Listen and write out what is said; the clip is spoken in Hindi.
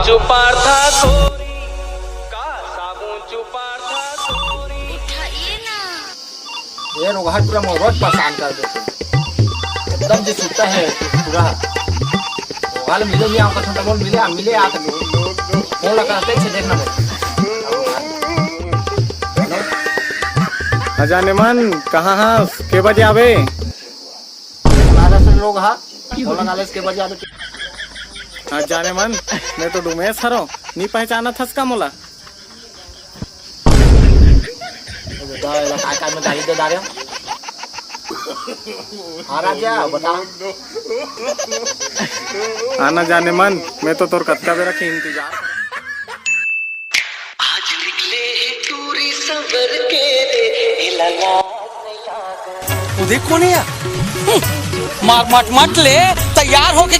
चुपार था गोरी का साबुन चुपार था गोरी। उठाइए ना। ये लोग हर पूरा मोहब्बत परेशान कर देते एकदम जो सुनता है पूरा वाले मिले नहीं आपका छोटा बोल मिले मिले आकर फोन लगा के देखना अजाने मन कहाँ हाँ के बजे आवे हमारा से लोग हाँ फोन लगा ले इसके बजे आवे अजाने मन मैं तो डूमेश हरो नहीं पहचाना था इसका मोला काय में गाड़ी दे रहे हो हाँ राजा बताओ आना जाने मन मैं तो तोर कत्ता बेरा के इंतजार आज निकले टूरी सबर के हिलला उदय कौन है यार मार मट मट ले तैयार हो के